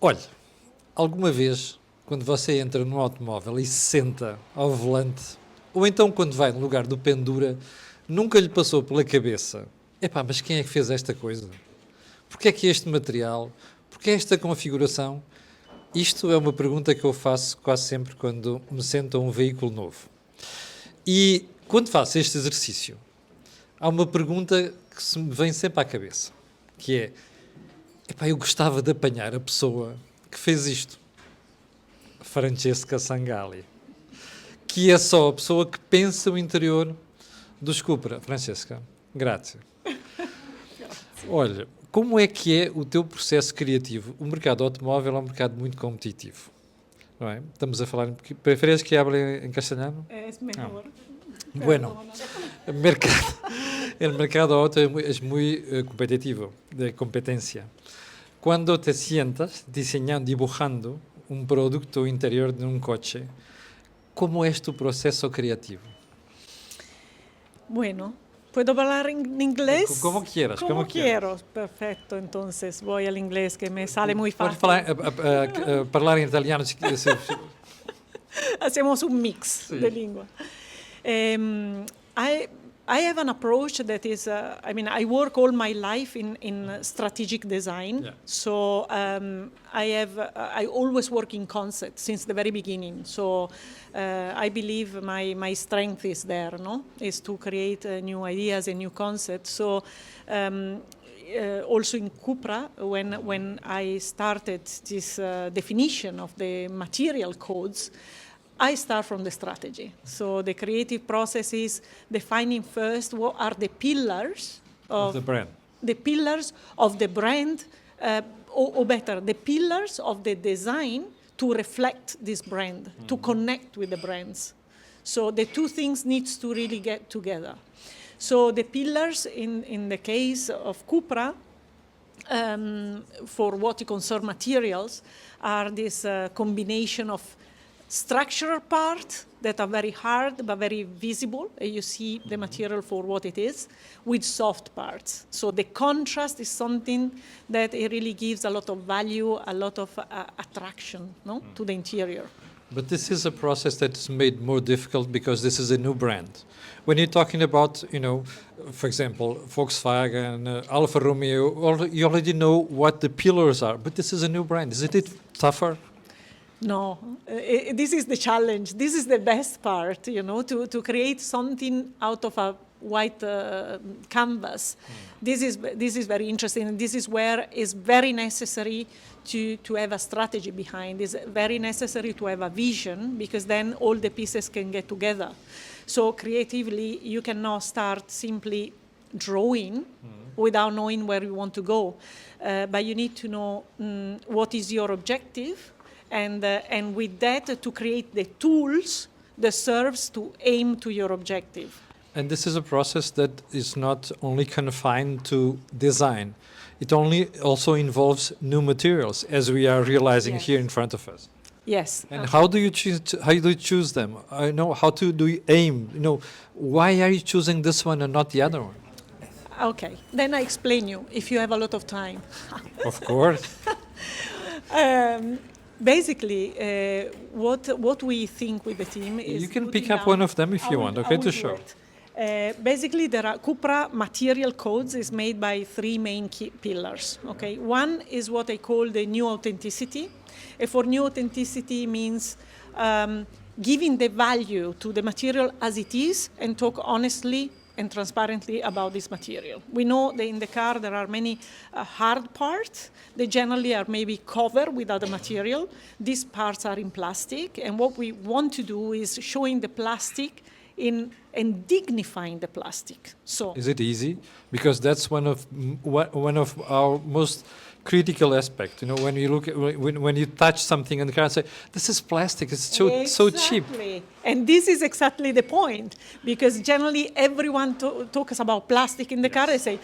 Olha, alguma vez, quando você entra num automóvel e se senta ao volante, ou então quando vai no lugar do pendura, nunca lhe passou pela cabeça: epá, mas quem é que fez esta coisa? Porquê é que este material? Porquê esta configuração? Isto é uma pergunta que eu faço quase sempre quando me sento a um veículo novo. E quando faço este exercício, há uma pergunta que se me vem sempre à cabeça, que é: epá, eu gostava de apanhar a pessoa que fez isto. Francesca Sangalli. Que é só a pessoa que pensa o interior dos Cupra. Francesca, grazie. Olha, como é que é o teu processo criativo? O mercado automóvel é um mercado muito competitivo, não é? Estamos a falar... Preferes que hable em castelhano? É melhor. Bueno, el mercado auto es muy competitivo, de competencia. Cuando te sientas diseñando, dibujando un producto interior de un coche, ¿cómo es tu proceso creativo? Bueno, ¿puedo hablar en inglés? Como quieras, como quiero. Perfecto, entonces voy al inglés que me sale muy fácil. Puedes hablar en italiano. Hacemos un mix de lengua. I have an approach that is, I work all my life in strategic design. Yeah. So I always work in concept since the very beginning. So I believe my strength is there, no? Is to create new ideas and new concepts. So also in Cupra, when I started this definition of the material codes, I start from the strategy. So the creative process is defining first what are the pillars of the brand. The pillars of the brand, or better, the pillars of the design to reflect this brand, to connect with the brands. So the two things needs to really get together. So the pillars in the case of Cupra, for what concerns materials, are this combination of structural parts that are very hard but very visible, and you see the material for what it is, with soft parts. So the contrast is something that it really gives a lot of value, a lot of attraction, to the interior. But this is a process that's made more difficult because this is a new brand. When you're talking about, for example, Volkswagen, Alfa Romeo, you already know what the pillars are, but this is a new brand. Isn't it tougher? No, this is the challenge. This is the best part, to create something out of a white canvas. This is very interesting, and this is where it's very necessary to have a strategy behind. It's very necessary to have a vision, because then all the pieces can get together. So creatively, you cannot start simply drawing without knowing where you want to go. But you need to know what is your objective, and with that to create the tools that serves to aim to your objective. And this is a process that is not only confined to design. It also involves new materials, as we are realizing here in front of us. Yes. And how do you choose them? How do you aim? Why are you choosing this one and not the other one? Okay, then I explain you if you have a lot of time. Of course. Basically, what we think with the team is... You can pick up one of them if you want, okay, to show. Basically, there are Cupra material codes is made by three main key pillars. Okay, one is what I call the new authenticity. For new authenticity means giving the value to the material as it is and talk honestly and transparently about this material. We know that in the car there are many hard parts. They generally are maybe covered with other material. These parts are in plastic, and what we want to do is showing the plastic and dignifying the plastic. So is it easy? Because that's one of our most critical aspects. When you look at, when you touch something in the car and say, this is plastic, it's so cheap. And this is exactly the point, because generally everyone talks about plastic in the car and say,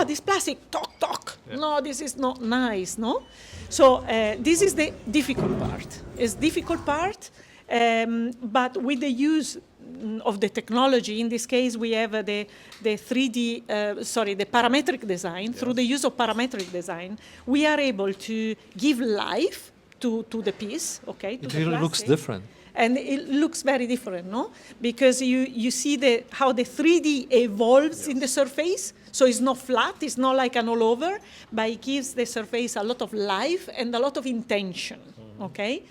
this plastic, talk. Yeah. No, this is not nice, no? So this is the difficult part. It's difficult part, but with the use of the technology. In this case, we have the 3D, the parametric design. Through the use of parametric design, we are able to give life to the piece. Okay, to It the really plastic. looks different. And it looks very different, no? Because you see how the 3D evolves in the surface. So it's not flat, it's not like an all over, but it gives the surface a lot of life and a lot of intention, okay?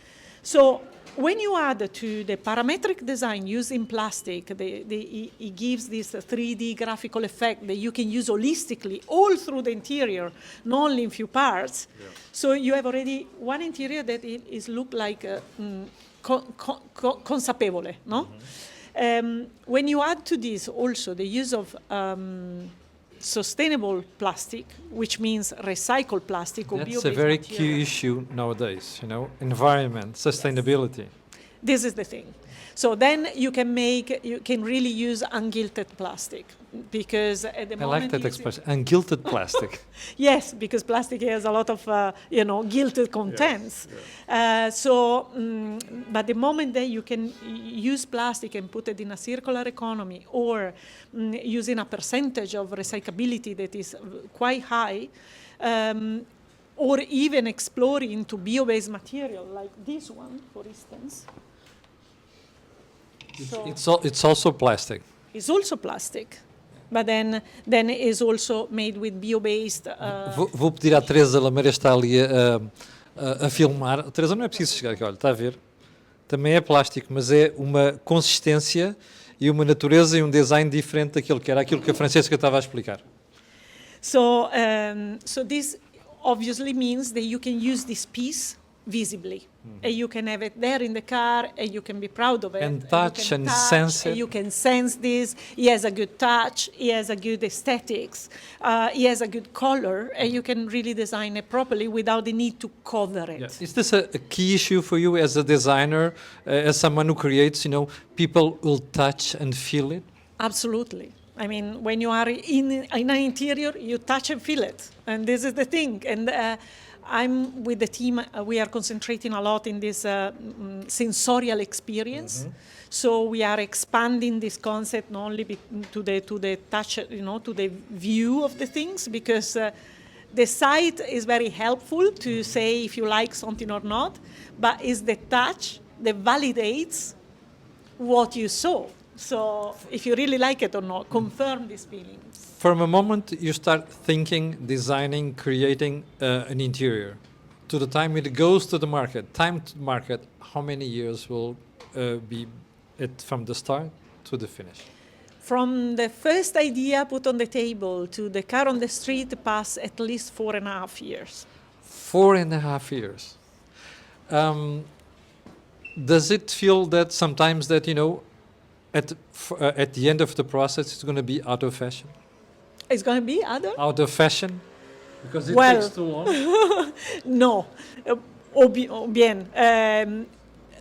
So when you add to the parametric design using plastic, it gives this 3D graphical effect that you can use holistically all through the interior, not only in few parts. Yeah. So you have already one interior that is look like consapevole, no? When you add to this also the use of sustainable plastic, which means recycled plastic or bio-based That's a very material. key issue nowadays, environment, sustainability. This is the thing. So then you can really use ungilted plastic, because at the moment... I like that expression, ungilted plastic. Yes, because plastic has a lot of, gilted contents. Yes. But the moment that you can use plastic and put it in a circular economy, or using a percentage of recyclability that is quite high, or even exploring into bio-based material like this one, for instance. It's also plastic. It's also plastic, but then it's also made with bio-based. Vou pedir à Teresa Lameira, está ali a filmar. A Teresa, não é preciso chegar aqui, olha, está a ver? Também é plástico, mas é uma consistência e uma natureza e um design diferente daquilo que era aquilo que a Francesca estava a explicar. So this obviously means that you can use this piece visibly. And you can have it there in the car, and you can be proud of it. And touch and sense it. And you can sense this. He has a good touch. He has a good aesthetics. He has a good color, and you can really design it properly without the need to cover it. Yeah. Is this a key issue for you as a designer, as someone who creates? People will touch and feel it. Absolutely. I mean, when you are in an interior, you touch and feel it, and this is the thing. And I'm with the team. We are concentrating a lot in this sensorial experience. Mm-hmm. So we are expanding this concept not only to the touch, to the view of the things, because the sight is very helpful to say if you like something or not, but it's the touch that validates what you saw. So if you really like it or not, confirm this feeling. From a moment you start thinking, designing, creating an interior, to the time it goes to the market, how many years will be it from the start to the finish? From the first idea put on the table to the car on the street pass at least 4.5 years. 4.5 years. Does it feel that sometimes that, at the end of the process it's going to be out of fashion? It's going to be out of fashion? Because it takes too long? No. Bien.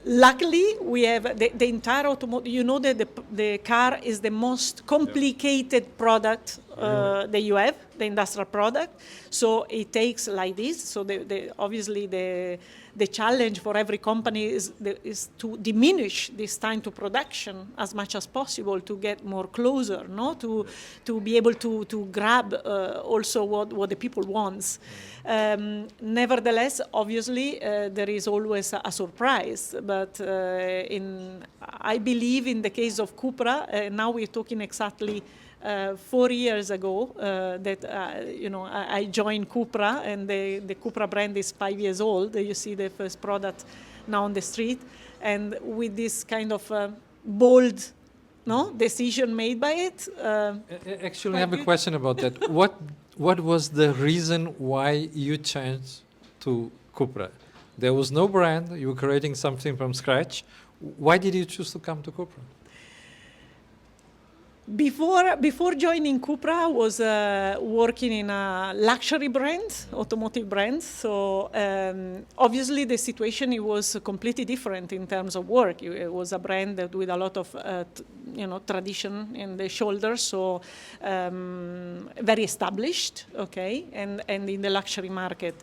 Luckily, we have the entire automotive. That the car is the most complicated product that you have, the industrial product. So it takes like this. So obviously the challenge for every company is to diminish this time to production as much as possible, to get more closer, to be able to grab also what the people wants. Nevertheless, obviously, there is always a surprise. But I believe in the case of Cupra, now we're talking exactly 4 years ago that I joined Cupra, and the Cupra brand is 5 years old. You see the first product now on the street, and with this kind of bold decision made by it. Actually, I have a question about that. What was the reason why you changed to Cupra? There was no brand. You were creating something from scratch. Why did you choose to come to Cupra? Before joining Cupra, I was working in a luxury brand, automotive brand. So obviously the situation, it was completely different in terms of work. It was a brand that with a lot of tradition in the shoulders, so very established, okay, and in the luxury market.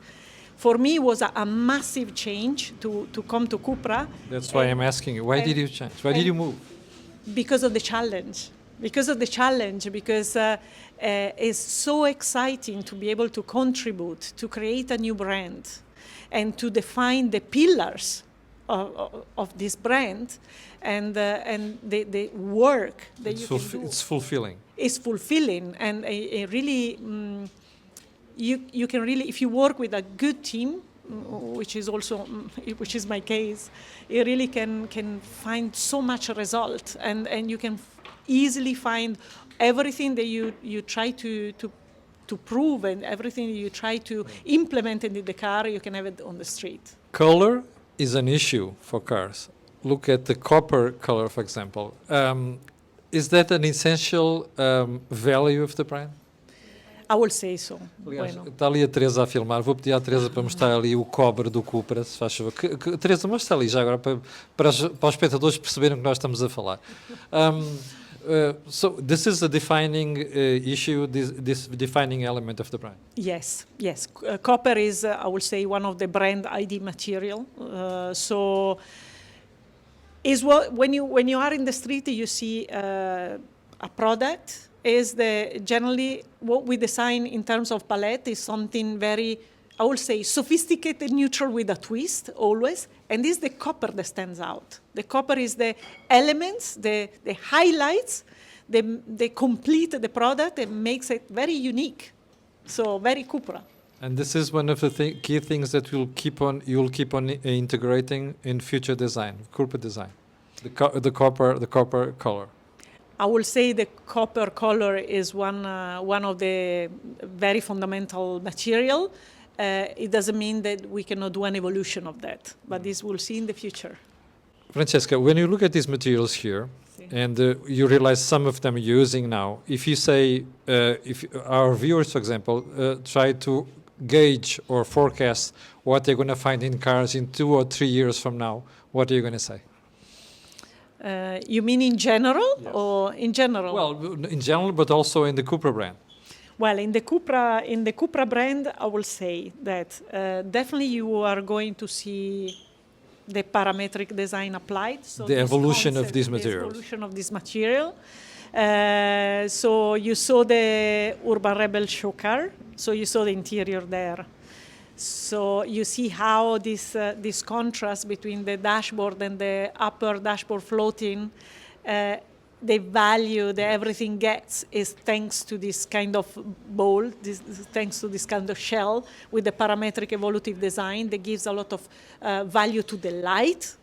For me, it was a massive change to come to Cupra. That's why I'm asking you. Why did you change? Why did you move? because of the challenge. Because it's so exciting to be able to contribute, to create a new brand, and to define the pillars of this brand, and the work that you can do. It's fulfilling. It's fulfilling, and a really you can really, if you work with a good team, which is my case, you really can find so much result, and you can easily find everything that you try to prove, and everything you try to implement in the car, you can have it on the street. Color is an issue for cars. Look at the copper color, for example. Is that an essential value of the brand? I will say so. Aliás, Bueno. está ali a Teresa a filmar. Vou pedir à Teresa para mostrar ali o cobre do Cupra, se faz favor. Teresa, mostra ali já agora para os espectadores perceberem o que nós estamos a falar. So this is a defining issue, this defining element of the brand. Yes. Copper is, I will say, one of the brand ID material. So is when you are in the street, you see a product. Is generally what we design in terms of palette is something very, I will say, sophisticated, neutral with a twist always, and this is the copper that stands out. The copper is the elements, the highlights, they complete the product and makes it very unique. So very Cupra. And this is one of the key things that you'll keep on integrating in future design, Cupra design, the copper color. I will say the copper color is one of the very fundamental material. It doesn't mean that we cannot do an evolution of that, but this we'll see in the future. Francesca, when you look at these materials here, and you realize some of them you're using now, if you say, if our viewers, for example, try to gauge or forecast what they're going to find in cars in 2 or 3 years from now, what are you going to say? You mean in general, Yes. or in general? Well, in general, but also in the Cupra brand. Well, in the Cupra brand, I will say that definitely you are going to see the parametric design applied. So The evolution of these materials. The evolution of this material. So you saw the Urban Rebel show car. So you saw the interior there. So you see how this contrast between the dashboard and the upper dashboard floating, the value that everything gets is thanks to this kind of bowl, thanks to this kind of shell with the parametric evolutive design that gives a lot of value to the light,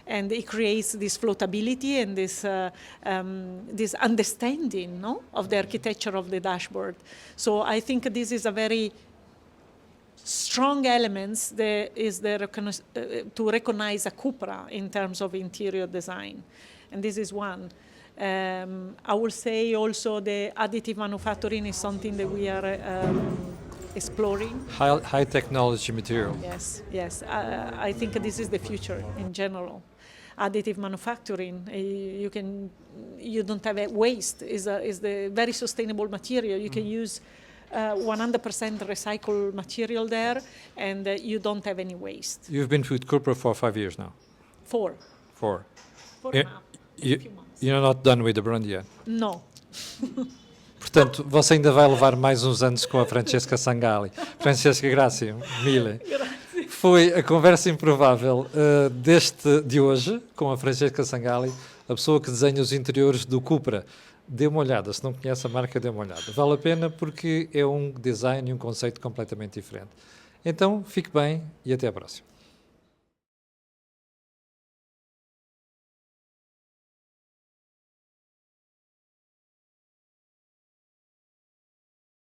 and it creates this floatability and this understanding, no, of the architecture of the dashboard. So I think this is a very strong elements that is to recognize a Cupra in terms of interior design, and this is one. I will say also the additive manufacturing is something that we are exploring. High technology material. Yes. I think this is the future in general. Additive manufacturing, you don't have a waste. Is the very sustainable material. You can use 100% recycled material there, and you don't have any waste. You've been with Cupra for 5 years now. 4. 4. 4 and a half. A few months. You're not done with the brand yet. No. Portanto, você ainda vai levar mais uns anos com a Francesca Sangalli. Francesca, grazie mille. Grazie. Foi a conversa improvável de hoje com a Francesca Sangalli, a pessoa que desenha os interiores do Cupra. Dê uma olhada, se não conhece a marca, dê uma olhada. Vale a pena porque é um design e um conceito completamente diferente. Então, fique bem e até à próxima.